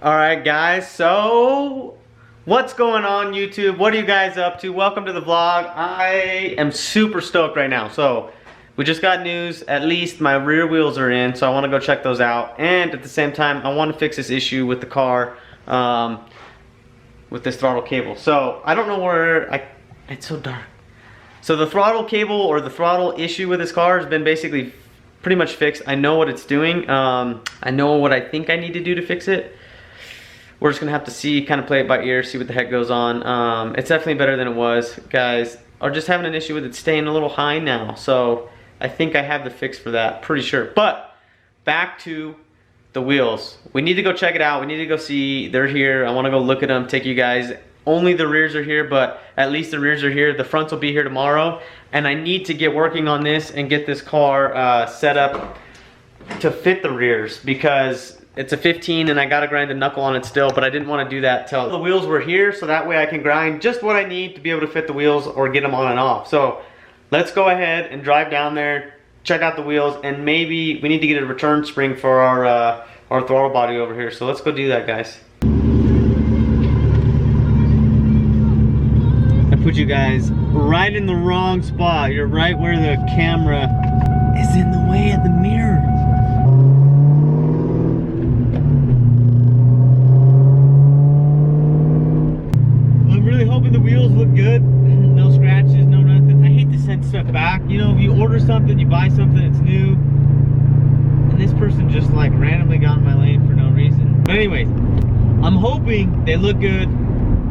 Alright guys, so what's going on YouTube? What are you guys up to? Welcome to the vlog. I am super stoked right now. So we just got news, at least my rear wheels are in, so I want to go check those out. And at the same time, I want to fix this issue with the car, with this throttle cable. So I don't know where, it's so dark. So the throttle cable or the throttle issue with this car has been basically pretty much fixed. I know what it's doing. I know what I think I need to do to fix it. We're just gonna have to see, kind of play it by ear, see what the heck goes on. It's definitely better than it was. Guys are just having an issue with it staying a little high now. So I think I have the fix for that, pretty sure. But back to the wheels. We need to go check it out. We need to go see, they're here. I wanna go look at them, take you guys. Only the rears are here, but at least the rears are here. The fronts will be here tomorrow. And I need to get working on this and get this car set up to fit the rears, because it's a 15 and I gotta grind a knuckle on it still, but I didn't want to do that till the wheels were here, so that way I can grind just what I need to be able to fit the wheels or get them on and off. So let's go ahead and drive down there, check out the wheels, and maybe we need to get a return spring for our throttle body over here. So let's go do that, guys. I put you guys right in the wrong spot. You're right where the camera is in the way of the mirror. Hoping the wheels look good, no scratches, no nothing. I hate to send stuff back. You know, if you order something, you buy something, it's new, and this person just like randomly got in my lane for no reason. But anyways, I'm hoping they look good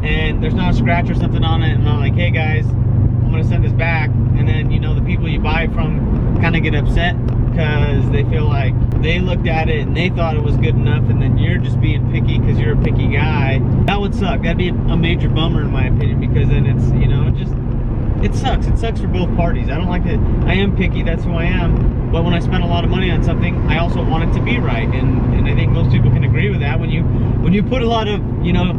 and there's not a scratch or something on it, and I'm like, hey guys, I'm gonna send this back. And then, you know, the people you buy from kind of get upset because they feel like they looked at it and they thought it was good enough, and then you're just being picky because you're a picky guy. That would suck. That'd be a major bummer in my opinion, because then it's, you know, it sucks. It sucks for both parties. I don't like it. I am picky, that's who I am. But when I spend a lot of money on something, I also want it to be right. And I think most people can agree with that. When you put a lot of, you know,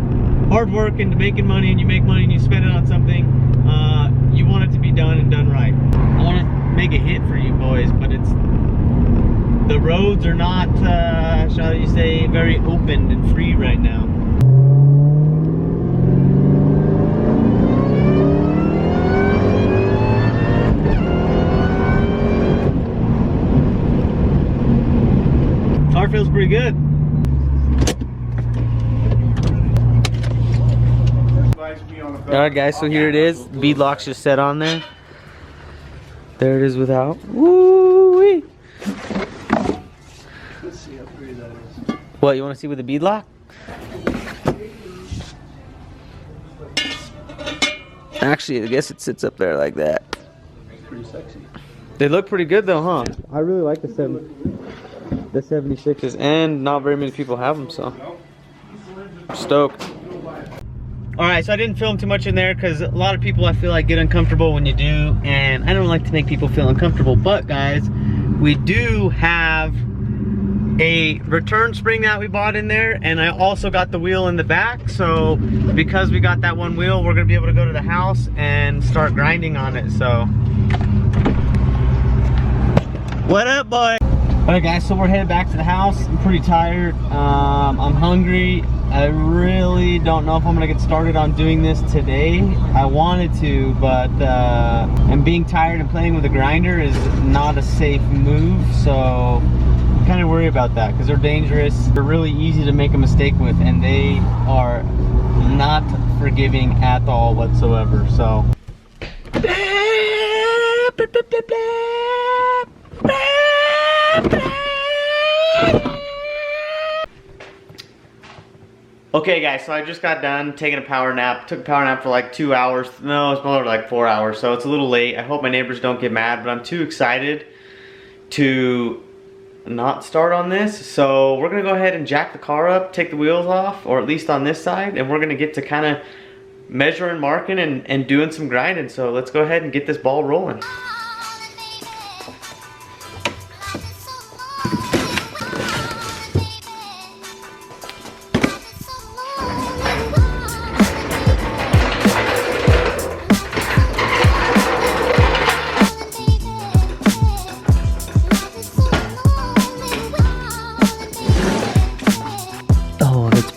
hard work into making money, and you make money and you spend it on something, you want it to be done and done right. I want to make a hit for you boys, but the roads are not, shall you say, very open and free right now. Car feels pretty good. Alright guys, so here it is. Bead lock's just set on there. There it is without. Woo-wee! Let's see how pretty that is. What, you want to see with the bead lock? Actually, I guess it sits up there like that. Pretty sexy. They look pretty good though, huh? I really like the 76s, and not very many people have them, so I'm stoked. Alright, so I didn't film too much in there because a lot of people, I feel like, get uncomfortable when you do, and I don't like to make people feel uncomfortable. But guys, we do have a return spring that we bought in there, and I also got the wheel in the back. So because we got that one wheel, we're gonna be able to go to the house and start grinding on it. So what up, boy? Alright guys, so we're headed back to the house. I'm pretty tired. I'm hungry. I really don't know if I'm gonna get started on doing this today. I wanted to, but and being tired and playing with a grinder is not a safe move, so I'm kind of worried about that because they're dangerous. They're really easy to make a mistake with, and they are not forgiving at all whatsoever. So okay guys, so I just got done taking a power nap. Took a power nap for like 2 hours. No, it's more like 4 hours, so it's a little late. I hope my neighbors don't get mad, but I'm too excited to not start on this. So we're gonna go ahead and jack the car up, take the wheels off, or at least on this side, and we're gonna get to kind of measuring, marking, and doing some grinding. So let's go ahead and get this ball rolling.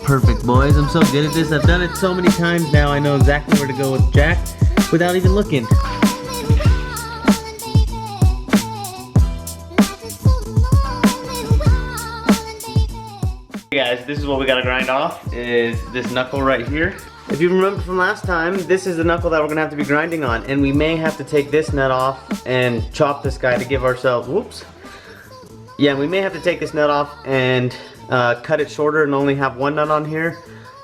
Perfect, boys. I'm so good at this. I've done it so many times now. I know exactly where to go with Jack without even looking. Hey guys, this is what we gotta grind off, is this knuckle right here. If you remember from last time, this is the knuckle that we're gonna have to be grinding on, and we may have to take this nut off and chop this guy to give ourselves, whoops. Yeah, we may have to take this nut off and cut it shorter and only have one nut on here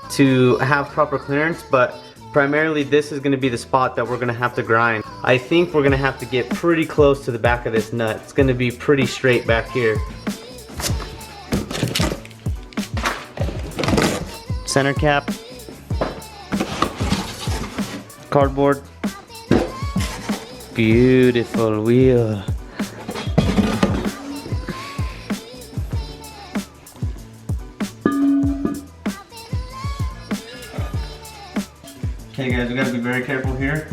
to have proper clearance, but primarily this is gonna be the spot that we're gonna have to grind. I think we're gonna have to get pretty close to the back of this nut. It's gonna be pretty straight back here. Center cap, cardboard, beautiful wheel. Okay guys, we gotta be very careful here.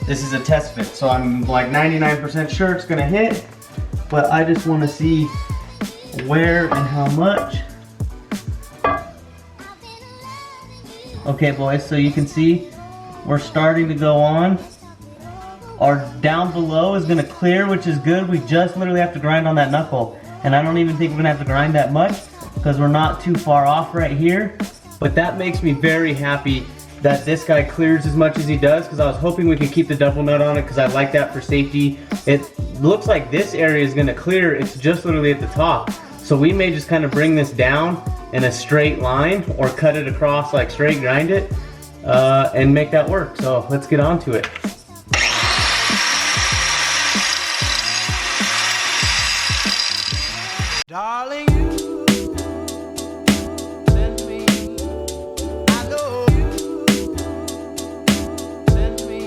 This is a test fit, so I'm like 99% sure it's gonna hit, but I just wanna see where and how much. Okay boys, so you can see we're starting to go on. Our down below is gonna clear, which is good. We just literally have to grind on that knuckle. And I don't even think we're gonna have to grind that much because we're not too far off right here. But that makes me very happy that this guy clears as much as he does, because I was hoping we could keep the double nut on it because I like that for safety. It looks like this area is gonna clear. It's just literally at the top. So we may just kind of bring this down in a straight line or cut it across like straight, grind it, and make that work. So let's get on to it. Darling, you send me, I know you send me.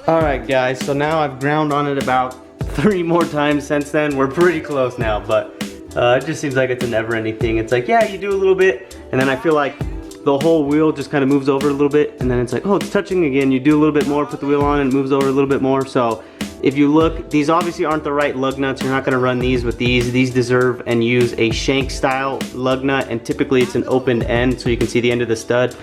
Alright guys, so now I've ground on it about 3 more times since then. We're pretty close now, but it just seems like it's a never-ending thing. It's like, yeah, you do a little bit, and then I feel like the whole wheel just kind of moves over a little bit, and then it's like, oh, it's touching again. You do a little bit more, put the wheel on, and it moves over a little bit more. So if you look, these obviously aren't the right lug nuts. You're not gonna run these with these. These deserve and use a shank style lug nut, and typically it's an opened end, so you can see the end of the stud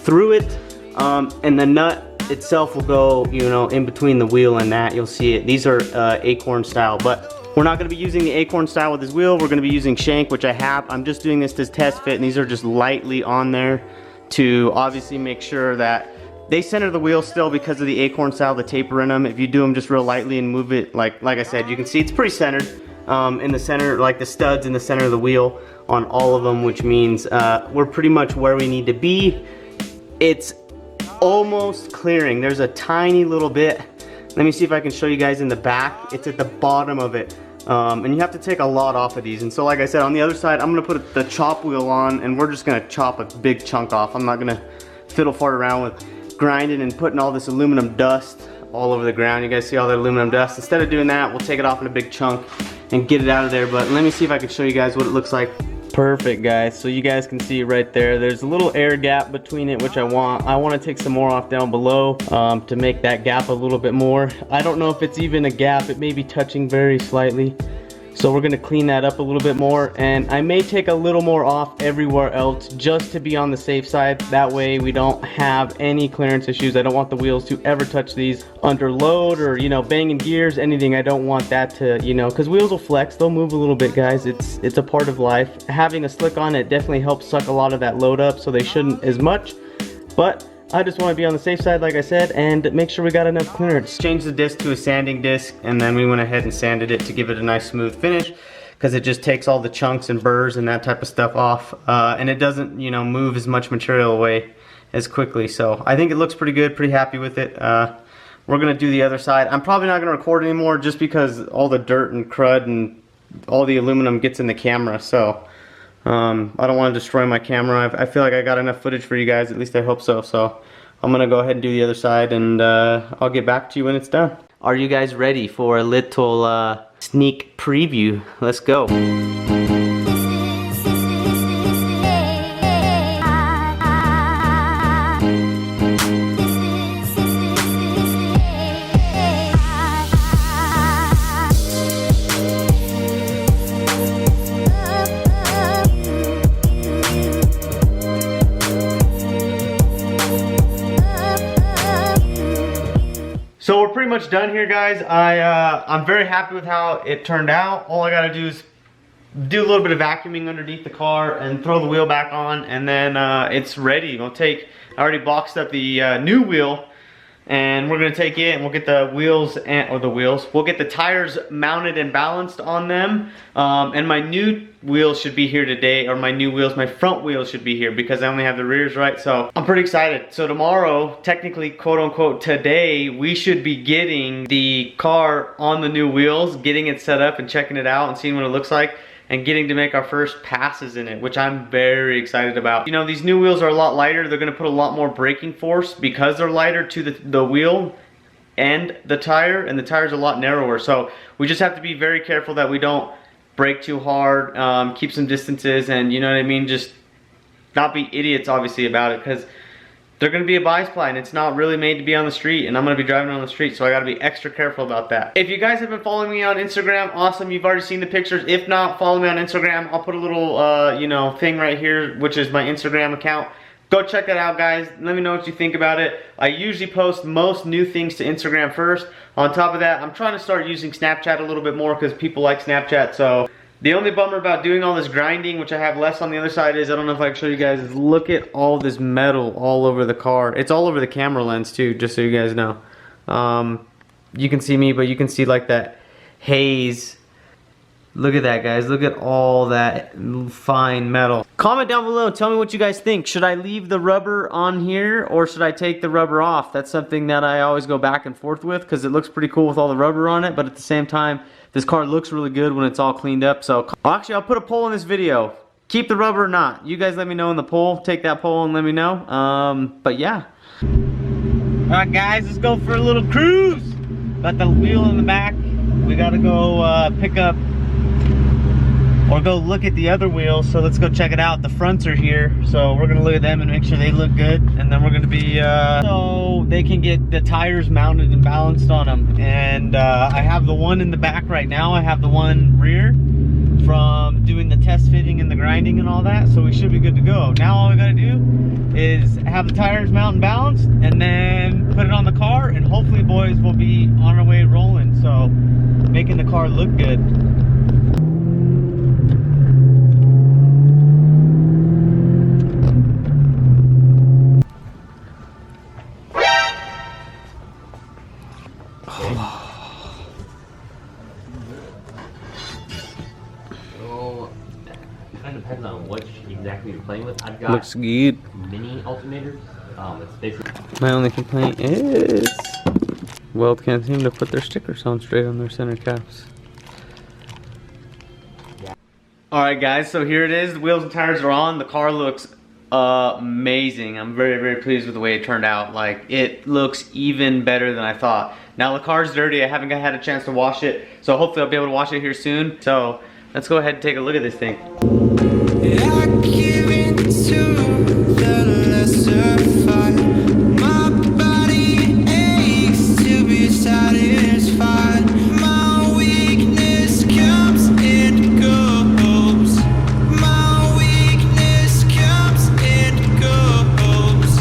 through it, and the nut itself will go, you know, in between the wheel and that. You'll see it. These are acorn style, but we're not gonna be using the acorn style with this wheel. We're gonna be using shank, which I have. I'm just doing this to test fit, and these are just lightly on there to obviously make sure that they center the wheel still because of the acorn style, the taper in them. If you do them just real lightly and move it, like I said, you can see it's pretty centered in the center, like the studs in the center of the wheel on all of them, which means we're pretty much where we need to be. It's almost clearing. There's a tiny little bit. Let me see if I can show you guys in the back. It's at the bottom of it. And you have to take a lot off of these. And so like I said, on the other side, I'm gonna put the chop wheel on, and we're just gonna chop a big chunk off. I'm not gonna fiddle fart around with grinding and putting all this aluminum dust all over the ground. You guys see all the aluminum dust? Instead of doing that, we'll take it off in a big chunk and get it out of there. But let me see if I can show you guys what it looks like. Perfect guys, so you guys can see right there, there's a little air gap between it, which I want to take some more off down below to make that gap a little bit more. I don't know if it's even a gap, it may be touching very slightly. So we're gonna clean that up a little bit more, and I may take a little more off everywhere else just to be on the safe side. That way we don't have any clearance issues. I don't want the wheels to ever touch these under load or, you know, banging gears, anything. I don't want that to, you know, because wheels will flex, they'll move a little bit guys. It's a part of life. Having a slick on it definitely helps suck a lot of that load up, so they shouldn't as much. But I just want to be on the safe side, like I said, and make sure we got enough clearance. Changed the disc to a sanding disc, and then we went ahead and sanded it to give it a nice smooth finish, because it just takes all the chunks and burrs and that type of stuff off, and it doesn't, you know, move as much material away as quickly. So I think it looks pretty good, pretty happy with it. We're gonna do the other side. I'm probably not gonna record anymore just because all the dirt and crud and all the aluminum gets in the camera. So I don't want to destroy my camera. I feel like I got enough footage for you guys, at least I hope so. So I'm gonna go ahead and do the other side, and I'll get back to you when it's done. Are you guys ready for a little sneak preview? Let's go. much done here, guys. I'm very happy with how it turned out. All I gotta do is do a little bit of vacuuming underneath the car and throw the wheel back on, and then it's ready. I already boxed up the new wheel, and we're gonna take it and we'll get the wheels we'll get the tires mounted and balanced on them. And my new wheels should be here today, or my front wheels should be here because I only have the rears, right? So I'm pretty excited. So tomorrow, technically, quote unquote, today, we should be getting the car on the new wheels, getting it set up and checking it out and seeing what it looks like, and getting to make our first passes in it, which I'm very excited about. You know, these new wheels are a lot lighter. They're gonna put a lot more braking force because they're lighter to the wheel and the tire, and the tire's a lot narrower. So we just have to be very careful that we don't brake too hard, keep some distances, and you know what I mean, just not be idiots obviously about it, because they're gonna be a bispline and it's not really made to be on the street, and I'm gonna be driving on the street, so I gotta be extra careful about that. If you guys have been following me on Instagram, awesome, you've already seen the pictures. If not, follow me on Instagram. I'll put a little, you know, thing right here, which is my Instagram account. Go check it out, guys. Let me know what you think about it. I usually post most new things to Instagram first. On top of that, I'm trying to start using Snapchat a little bit more because people like Snapchat, so. The only bummer about doing all this grinding, which I have less on the other side, is, I don't know if I can show you guys, is look at all this metal all over the car. It's all over the camera lens too, just so you guys know. You can see me, but you can see like that haze. Look at that, guys. Look at all that fine metal. Comment down below, tell me what you guys think. Should I leave the rubber on here, or should I take the rubber off? That's something that I always go back and forth with, because it looks pretty cool with all the rubber on it, but at the same time, this car looks really good when it's all cleaned up. So actually, I'll put a poll in this video. Keep the rubber or not. You guys let me know in the poll. Take that poll and let me know. But yeah. Alright guys, let's go for a little cruise. Got the wheel in the back. We gotta go pick up, or go look at the other wheels. So let's go check it out. The fronts are here, so we're gonna look at them and make sure they look good, and then we're gonna be so they can get the tires mounted and balanced on them. And I have the one in the back right now. I have the one rear from doing the test fitting and the grinding and all that, so we should be good to go. Now all we gotta do is have the tires mounted and balanced, and then put it on the car, and hopefully, boys, we'll be on our way rolling, so making the car look good. Kind of depends on what exactly you're playing with. I've got Looks good. mini alternators. It's basically My only complaint is Weld can't seem to put their stickers on straight on their center caps. Yeah. Alright guys, so here it is. The wheels and tires are on. The car looks amazing. I'm very, very pleased with the way it turned out. Like, it looks even better than I thought. Now the car's dirty. I haven't had a chance to wash it, so hopefully I'll be able to wash it here soon. So let's go ahead and take a look at this thing. I give in to the lesser fight. My body aches to be satisfied. My weakness comes and goes. My weakness comes and goes.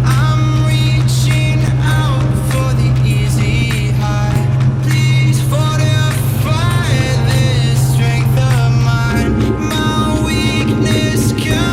I'm reaching out for the easy high. Please fortify this strength of mine. My weakness comes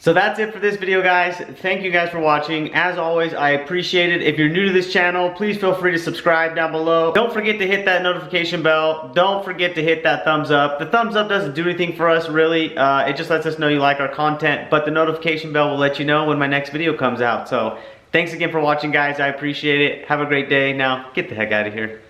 So that's it for this video, guys. Thank you guys for watching. As always, I appreciate it. If you're new to this channel, please feel free to subscribe down below. Don't forget to hit that notification bell. Don't forget to hit that thumbs up. The thumbs up doesn't do anything for us, really. It just lets us know you like our content, but the notification bell will let you know when my next video comes out. So thanks again for watching, guys. I appreciate it. Have a great day. Now, get the heck out of here.